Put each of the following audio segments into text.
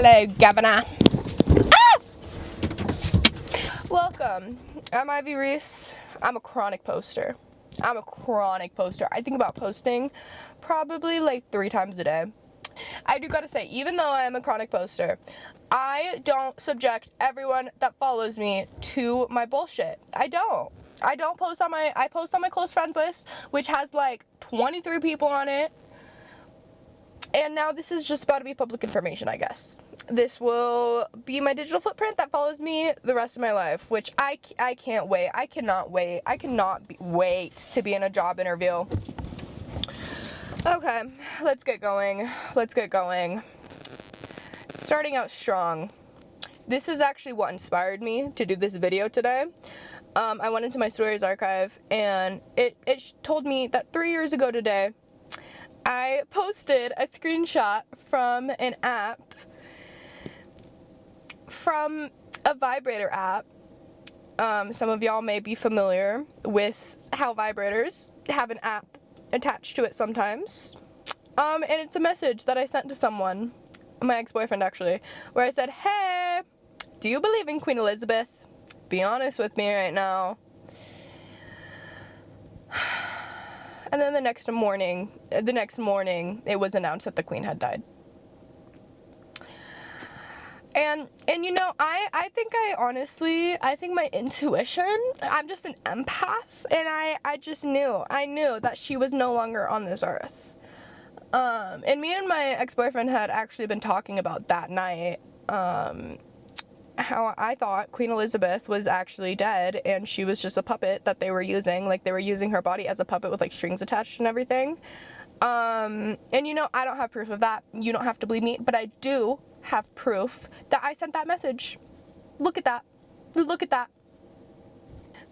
Hello, Governor. Ah! Welcome. I'm Ivy Reese. I'm a chronic poster. I think about posting probably like 3 times a day. I do gotta say, even though I am a chronic poster, I don't subject everyone that follows me to my bullshit. I don't post on I post on my close friends list, which has like 23 people on it. And now this is just about to be public information, I guess. This will be my digital footprint that follows me the rest of my life, which I can't wait. I cannot wait. Wait to be in a job interview. Okay, let's get going. Starting out strong. This is actually what inspired me to do this video today. I went into my stories archive and it told me that 3 years ago today, I posted a screenshot from an app, from a vibrator app. Some of y'all may be familiar with how vibrators have an app attached to it sometimes. And it's a message that I sent to someone, my ex-boyfriend actually, where I said, hey, do you believe in Queen Elizabeth? Be honest with me right now. And then the next morning, it was announced that the Queen had died. And you know, I think my intuition, I'm just an empath, and I knew that she was no longer on this earth. And me and my ex-boyfriend had actually been talking about that night, how I thought Queen Elizabeth was actually dead and she was just a puppet that they were using, like they were using her body as a puppet with like strings attached and everything. And you know, I don't have proof of that. You don't have to believe me, but I do have proof that I sent that message. Look at that.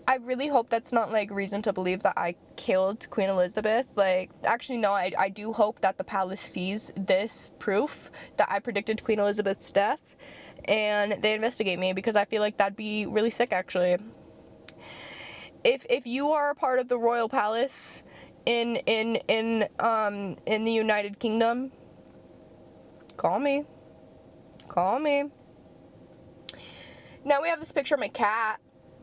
I really hope that's not like reason to believe that I killed Queen Elizabeth. Like, actually no, I do hope that the palace sees this proof that I predicted Queen Elizabeth's death and they investigate me, because I feel like that'd be really sick actually. If you are a part of the royal palace in the United Kingdom, call me. Now we have this picture of my cat.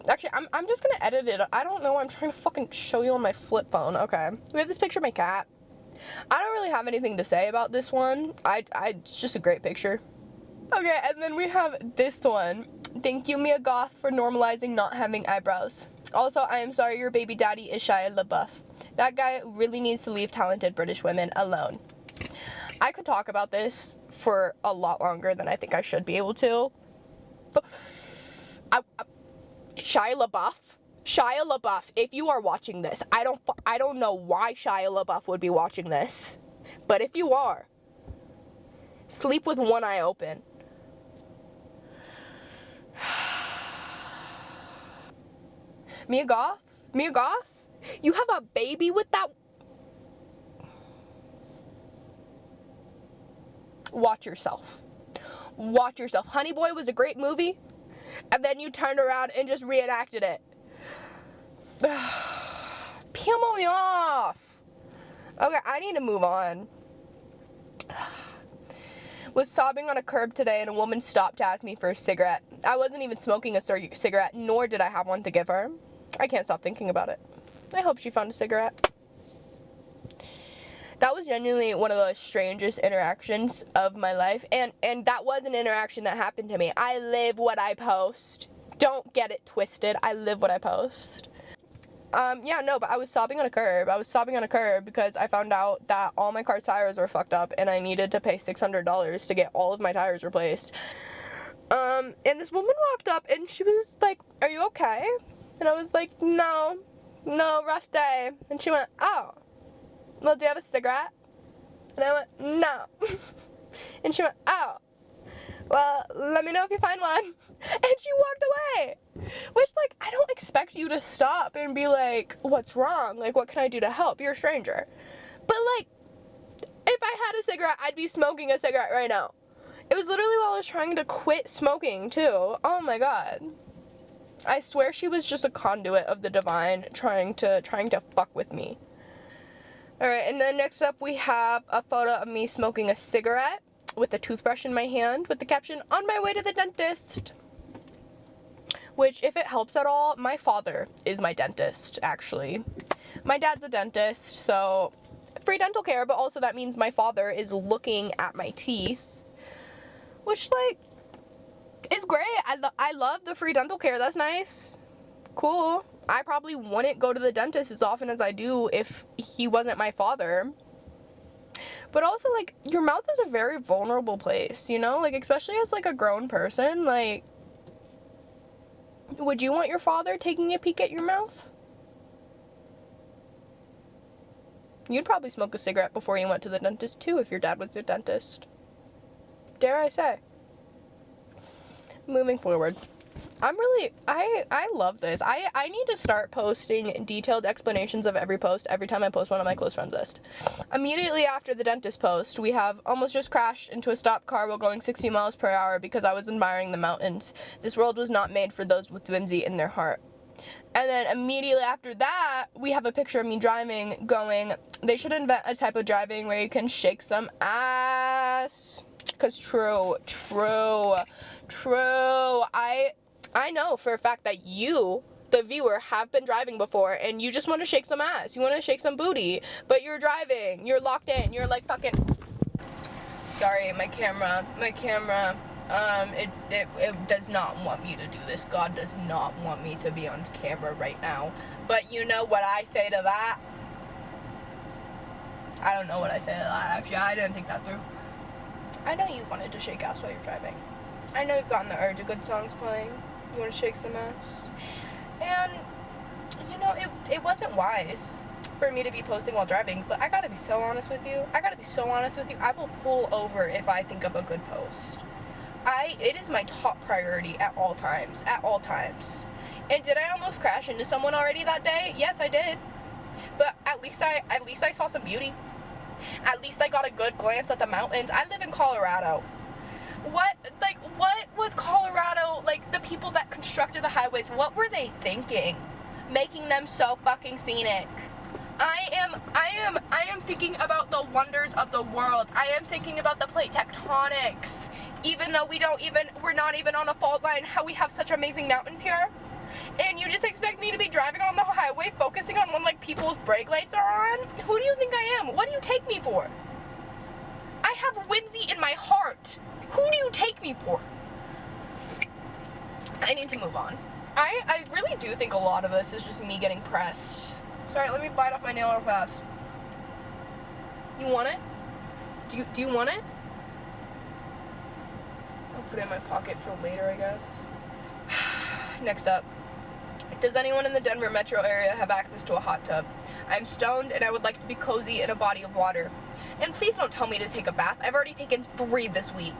Actually, I'm just gonna edit it. I don't know, I'm trying to fucking show you on my flip phone. Okay. We have this picture of my cat. I don't really have anything to say about this one. It's just a great picture. Okay, and then we have this one. Thank you, Mia Goth, for normalizing not having eyebrows. Also, I am sorry your baby daddy is Shia LaBeouf. That guy really needs to leave talented British women alone. I could talk about this for a lot longer than I think I should be able to. Shia LaBeouf, if you are watching this, I don't know why Shia LaBeouf would be watching this, but if you are, sleep with one eye open. Mia Goth, you have a baby with that. Watch yourself. Honey Boy was a great movie, and then you turned around and just reenacted it. Peel me off. Okay, I need to move on. Was sobbing on a curb today and a woman stopped to ask me for a cigarette. I wasn't even smoking a cigarette, nor did I have one to give her. I can't stop thinking about it. I hope she found a cigarette. That was genuinely one of the strangest interactions of my life, and that was an interaction that happened to me. I live what I post. Don't get it twisted. I live what I post. Yeah, no, but I was sobbing on a curb because I found out that all my car's tires were fucked up and I needed to pay $600 to get all of my tires replaced. And this woman walked up and she was like, "Are you okay?" And I was like, no, rough day. And she went, "Oh, well, do you have a cigarette?" And I went, "No." And she went, "Oh, well, let me know if you find one." And she walked away. Which, like, I don't expect you to stop and be like, "What's wrong? Like, what can I do to help? You're a stranger." But, like, if I had a cigarette, I'd be smoking a cigarette right now. It was literally while I was trying to quit smoking, too. Oh my god. I swear she was just a conduit of the divine trying to fuck with me. Alright, and then next up we have a photo of me smoking a cigarette. with a toothbrush in my hand with the caption, "On my way to the dentist." Which, if it helps at all, my father is my dentist, actually. My dad's a dentist, so free dental care, but also that means my father is looking at my teeth, which, like, is great. I love the free dental care. That's nice. Cool. I probably wouldn't go to the dentist as often as I do if he wasn't my father. But also, like, your mouth is a very vulnerable place, you know? Like, especially as, like, a grown person, like, would you want your father taking a peek at your mouth? You'd probably smoke a cigarette before you went to the dentist, too, if your dad was your dentist. Dare I say. Moving forward. I love this. I need to start posting detailed explanations of every post every time I post one on my close friends list. Immediately after the dentist post, we have almost just crashed into a stopped car while going 60 miles per hour because I was admiring the mountains. This world was not made for those with whimsy in their heart. And then immediately after that, we have a picture of me driving, going, they should invent a type of driving where you can shake some ass. Because true. I know for a fact that you, the viewer, have been driving before and you just want to shake some ass. You want to shake some booty, but you're driving. You're locked in. You're like fucking... Sorry, my camera. It does not want me to do this. God does not want me to be on camera right now. But you know what I say to that? I don't know what I say to that, actually. I didn't think that through. I know you've wanted to shake ass while you're driving. I know you've gotten the urge. A good song's playing. You want to shake some ass. And, you know, it wasn't wise for me to be posting while driving, but I gotta be so honest with you. I will pull over if I think of a good post. It is my top priority at all times. And did I almost crash into someone already that day? Yes, I did. But at least I saw some beauty. At least I got a good glance at the mountains. I live in Colorado. What was Colorado, like, the people that constructed the highways, what were they thinking? Making them so fucking scenic. I am thinking about the wonders of the world. I am thinking about the plate tectonics. Even though we're not even on a fault line, how we have such amazing mountains here. And you just expect me to be driving on the highway focusing on when, like, people's brake lights are on? Who do you think I am? What do you take me for? I have whimsy in my heart. Who do you take me for? I need to move on. I really do think a lot of this is just me getting pressed. Sorry, let me bite off my nail real fast. You want it? Do you want it? I'll put it in my pocket for later, I guess. Next up. Does anyone in the Denver metro area have access to a hot tub? I'm stoned and I would like to be cozy in a body of water. And please don't tell me to take a bath. I've already taken 3 this week.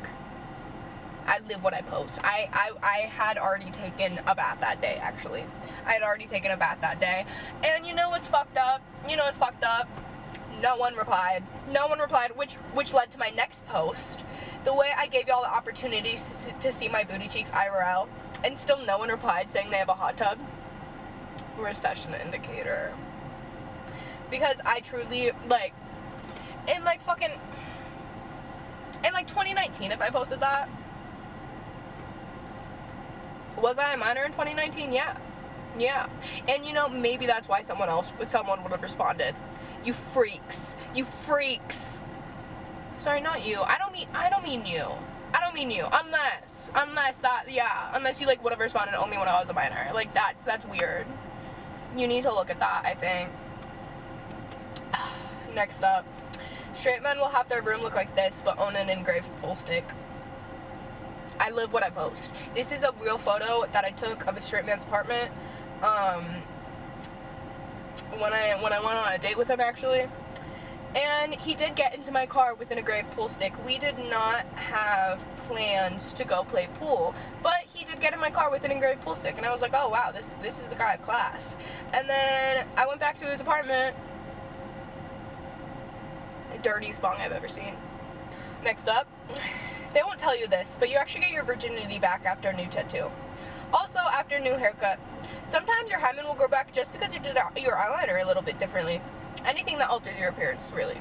I live what I post. I had already taken a bath that day, actually. I had already taken a bath that day. And you know what's fucked up? No one replied, which led to my next post. The way I gave y'all the opportunity to see my booty cheeks IRL, and still no one replied saying they have a hot tub. Recession indicator. Because I truly, like, in 2019, if I posted that, was I a minor in 2019? Yeah. And you know, maybe that's why someone would have responded. You freaks. Sorry, not you. I don't mean you. Unless you, like, would have responded only when I was a minor. Like, that's weird. You need to look at that, I think. Next up. Straight men will have their room look like this, but own an engraved pool stick. I live what I post. This is a real photo that I took of a straight man's apartment. When I went on a date with him, actually. And he did get into my car with an engraved pool stick. We did not have plans to go play pool, but he did get in my car with an engraved pool stick, and I was like, oh wow, this is a guy of class. And then I went back to his apartment. The dirtiest bong I've ever seen. Next up, they won't tell you this, but you actually get your virginity back after a new tattoo. Also, after a new haircut. Sometimes your hymen will grow back just because you did your eyeliner a little bit differently. Anything that alters your appearance, really.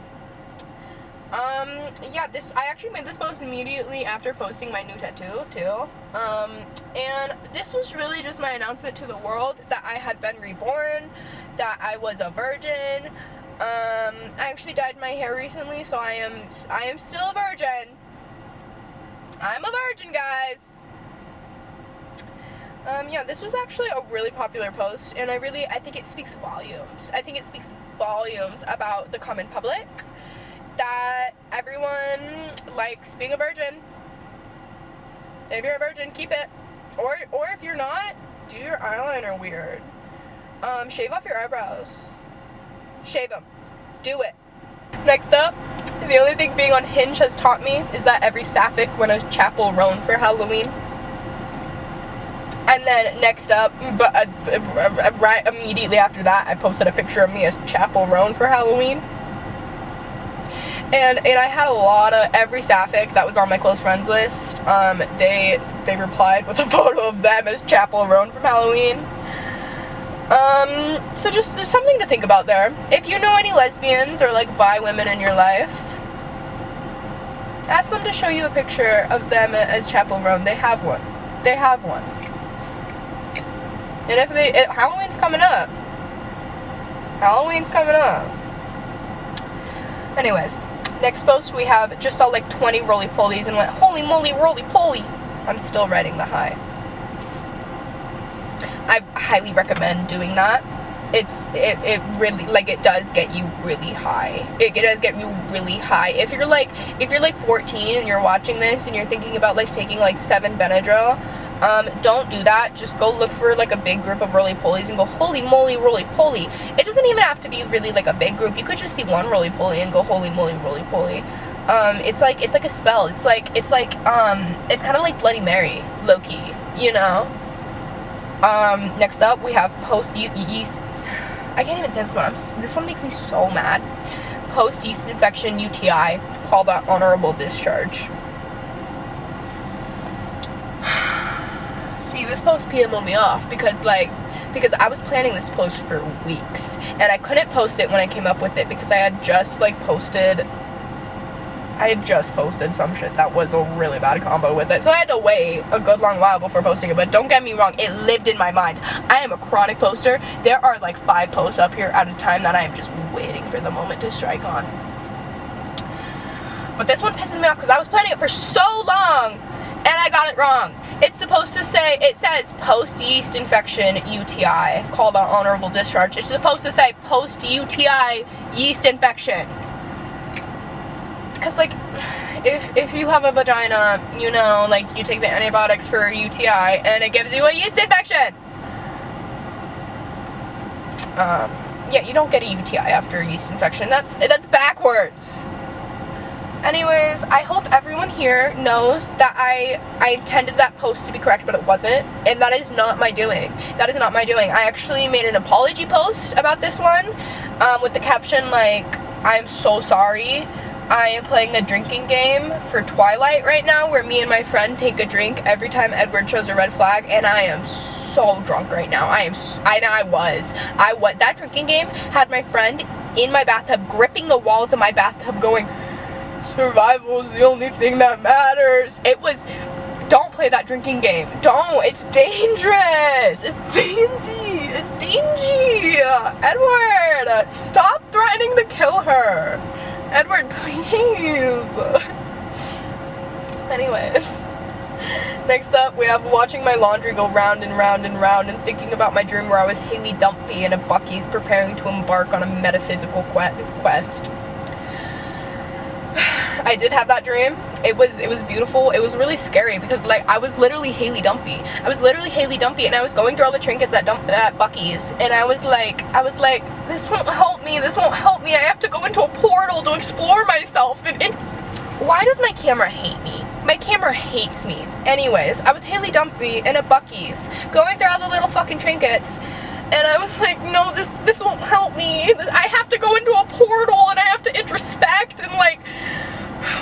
Yeah, I actually made this post immediately after posting my new tattoo, too. And this was really just my announcement to the world that I had been reborn, that I was a virgin. I actually dyed my hair recently, so I am still a virgin. I'm a virgin, guys. Yeah, this was actually a really popular post, and I think it speaks volumes. I think it speaks volumes about the common public, that everyone likes being a virgin. If you're a virgin, keep it. Or if you're not, do your eyeliner weird. Shave off your eyebrows. Shave them. Do it. Next up, the only thing being on Hinge has taught me is that every sapphic went a chapel roan for Halloween. And then next up, right immediately after that, I posted a picture of me as chapel roan for Halloween. And I had a lot of every sapphic that was on my close friends list. They replied with a photo of them as chapel roan from Halloween. So just there's something to think about there. If you know any lesbians or like bi women in your life, ask them to show you a picture of them as chapel roan. They have one. They have one. And if Halloween's coming up. Halloween's coming up. Anyways, next post we have just saw like 20 roly-polies and went, holy moly, roly-poly. I'm still riding the high. I highly recommend doing that. It really, like, it does get you really high. It does get you really high. If you're like 14 and you're watching this and you're thinking about like taking like 7 Benadryl, don't do that. Just go look for like a big group of roly-polies and go, holy moly, roly-poly. It doesn't even have to be really like a big group. You could just see one roly-poly and go, holy moly, roly-poly. It's like a spell. It's kind of like Bloody Mary, low-key, you know? Next up we have post-yeast. I can't even say this one. This one makes me so mad. Post-yeast infection UTI. Call that honorable discharge. See, this post PM'd me off because I was planning this post for weeks and I couldn't post it when I came up with it because I had just posted some shit that was a really bad combo with it, so I had to wait a good long while before posting it. But don't get me wrong, it lived in my mind. I am a chronic poster. There are like 5 posts up here at a time that I am just waiting for the moment to strike on. But this one pisses me off because I was planning it for so long and I got it wrong. It's supposed to say, it says post-yeast infection UTI, call that honorable discharge. It's supposed to say post-UTI yeast infection. Because, like, if you have a vagina, you know, like, you take the antibiotics for a UTI and it gives you a yeast infection. Yeah, you don't get a UTI after a yeast infection. That's backwards. Anyways, I hope everyone here knows that I intended that post to be correct, but it wasn't. And that is not my doing. That is not my doing. I actually made an apology post about this one with the caption, like, I'm so sorry. I am playing a drinking game for Twilight right now where me and my friend take a drink every time Edward shows a red flag, and I am so drunk right now. That drinking game had my friend in my bathtub gripping the walls of my bathtub going, survival is the only thing that matters. It was, don't play that drinking game. Don't. It's dangerous. It's dangy. It's dangy. Edward, stop threatening to kill her. Edward, please. Anyways, next up we have watching my laundry go round and round and round and thinking about my dream where I was Haley Dumpy in a Buc-ee's preparing to embark on a metaphysical quest. I did have that dream. It was beautiful. It was really scary because, like, I was literally Haley Dumpy. And I was going through all the trinkets at Buc-ee's, and I was like, this won't help me. I have to go into a portal to explore myself. And why does my camera hate me? My camera hates me. Anyways, I was Haley Dumpy in a Buc-ee's going through all the little fucking trinkets. And I was like, no, this won't help me. I have to go into a portal and I have to introspect and, like,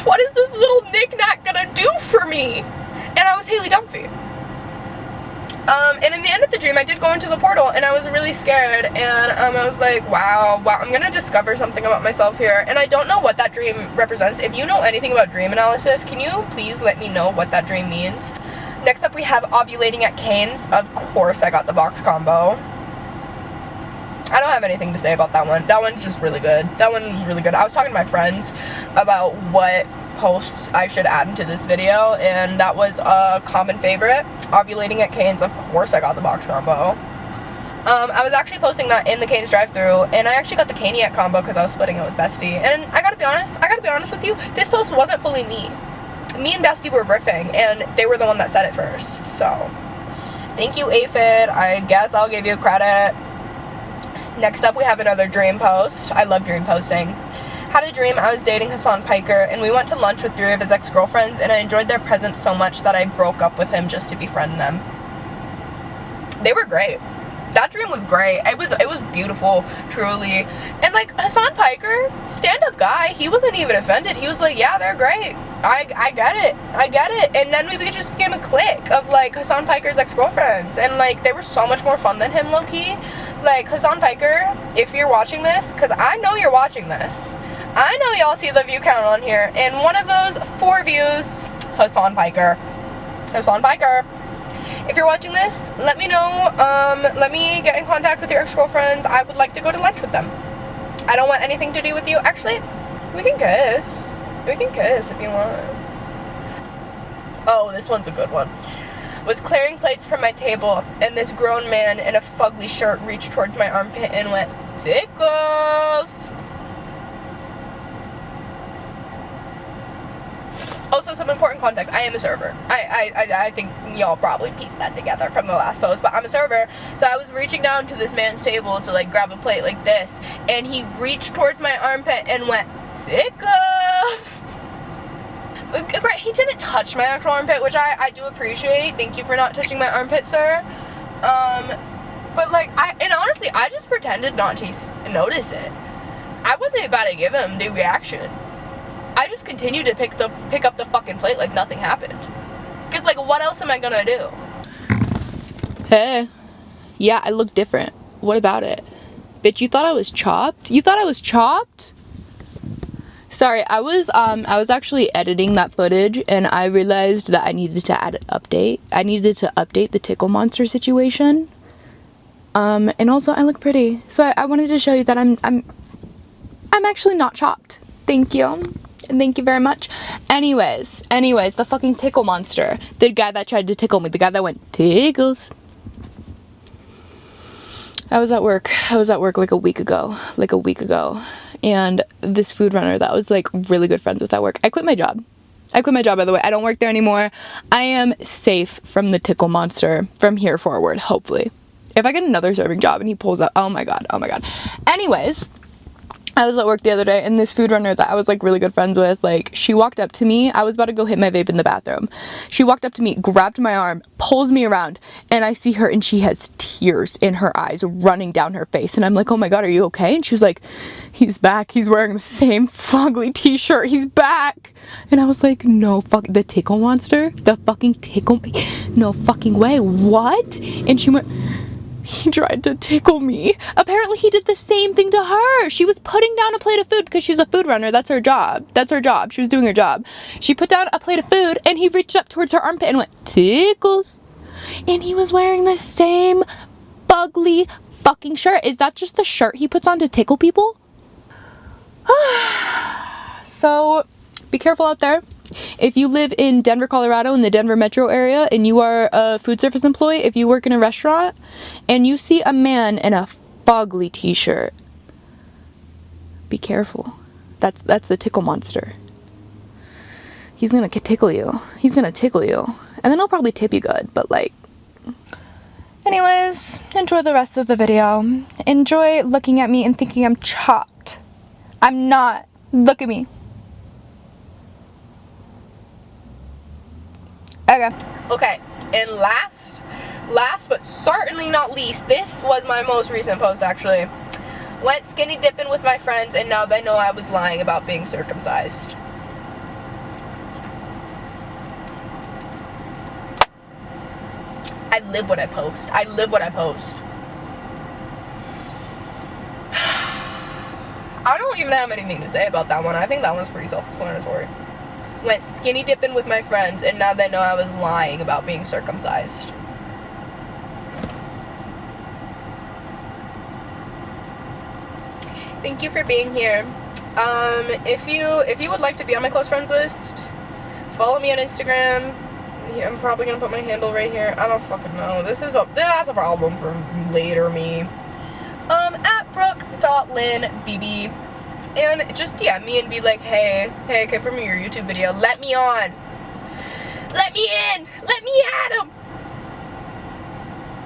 what is this little knick-knack gonna do for me? And I was Haley Dumpy. And in the end of the dream, I did go into the portal, and I was really scared, and I was like, wow, I'm gonna discover something about myself here, and I don't know what that dream represents. If you know anything about dream analysis, can you please let me know what that dream means? Next up, we have ovulating at Cane's. Of course, I got the box combo. I don't have anything to say about that one. That one's just really good. That one was really good. I was talking to my friends about what posts I should add into this video, and that was a common favorite. Ovulating at Cane's. Of course I got the box combo. I was actually posting that in the Cane's drive-thru, and I actually got the Caniac combo because I was splitting it with Bestie. And I gotta be honest with you, this post wasn't fully me. Me and Bestie were riffing, and they were the one that said it first. So thank you, Aphid. I guess I'll give you credit. Next up, we have another dream post. I love dream posting. Had a dream I was dating Hassan Piker, and we went to lunch with 3 of his ex-girlfriends, and I enjoyed their presence so much that I broke up with him just to befriend them. They were great. That dream was great. It was beautiful, truly. And like, Hassan Piker, stand-up guy, he wasn't even offended. He was like, yeah, they're great. I get it. And then we just became a clique of like Hassan Piker's ex-girlfriends, and like they were so much more fun than him, low-key. Like, Hassan Piker, if you're watching this, because I know you're watching this, I know y'all see the view count on here, and one of those 4 views, Hassan Piker. Hassan Piker. If you're watching this, let me know. Let me get in contact with your ex-girlfriends. I would like to go to lunch with them. I don't want anything to do with you. Actually, we can kiss. We can kiss if you want. Oh, this one's a good one. Was clearing plates from my table, and this grown man in a fugly shirt reached towards my armpit and went, tickles! Also, some important context, I am a server. I think y'all probably pieced that together from the last post, but I'm a server, so I was reaching down to this man's table to like grab a plate like this, and he reached towards my armpit and went, tickles! Right, he didn't touch my actual armpit, which I do appreciate. Thank you for not touching my armpit, sir. But like, honestly, I just pretended not to notice it. I wasn't about to give him the reaction. I just continued to pick up the fucking plate like nothing happened. Because like, what else am I gonna do? Hey. Yeah, I look different. What about it? Bitch, you thought I was chopped? You thought I was chopped? Sorry, I was actually editing that footage, and I realized that I needed to add an update. I needed to update the tickle monster situation. And also I look pretty. So I wanted to show you that I'm actually not chopped. Thank you. Thank you very much. Anyways, the fucking tickle monster. The guy that tried to tickle me. The guy that went, tickles. I was at work like a week ago. And this food runner that was like really good friends with at work. I quit my job, by the way. I don't work there anymore. I am safe from the tickle monster from here forward, hopefully. If I get another serving job and he pulls up, oh my god. Anyways, I was at work the other day, and this food runner that I was like really good friends with, like, she walked up to me. I was about to go hit my vape in the bathroom. She walked up to me, grabbed my arm, pulls me around, and I see her, and she has tears in her eyes running down her face. And I'm like, oh my god, are you okay? And she was like, he's back. He's wearing the same fugly t-shirt. He's back. And I was like, no, the tickle monster? The fucking tickle? No fucking way. What? And she went, he tried to tickle me. Apparently he did the same thing to her. She was putting down a plate of food because she's a food runner. That's her job. She was doing her job. She put down a plate of food, and he reached up towards her armpit and went, tickles. And he was wearing the same fugly fucking shirt. Is that just the shirt he puts on to tickle people? So be careful out there. If you live in Denver, Colorado, in the Denver metro area, and you are a food service employee, if you work in a restaurant and you see a man in a fugly t-shirt, be careful. That's the tickle monster. He's gonna tickle you. And then he'll probably tip you good, but like, anyways, enjoy the rest of the video. Enjoy looking at me and thinking I'm chopped. I'm not. Look at me. Okay, and last but certainly not least, this was my most recent post actually. Went skinny dipping with my friends, and now they know I was lying about being circumcised. I live what I post. I live what I post. I don't even have anything to say about that one. I think that one's pretty self-explanatory. Went skinny dipping with my friends, and now they know I was lying about being circumcised. Thank you for being here. If you would like to be on my close friends list, follow me on Instagram. Yeah, I'm probably gonna put my handle right here. I don't fucking know. That's a problem for later me. At brooke.lynnbb, and just DM me and be like, hey, I came from your YouTube video. Let me on. Let me in. Let me at him.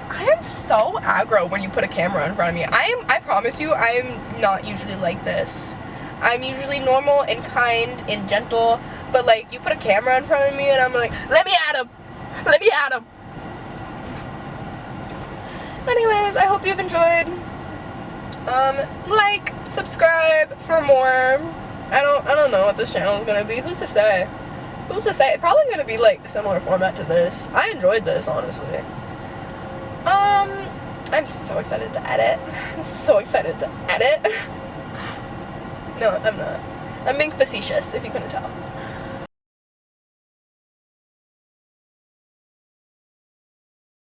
I am so aggro when you put a camera in front of me. I promise you, I am not usually like this. I'm usually normal and kind and gentle, but like, you put a camera in front of me and I'm like, let me at him. Let me at him. Anyways, I hope you've enjoyed. Like, subscribe for more. I don't know what this channel is gonna be. Who's to say? Who's to say? It's probably gonna be like a similar format to this. I enjoyed this, honestly. I'm so excited to edit. I'm so excited to edit. No, I'm not. I'm being facetious, if you couldn't tell.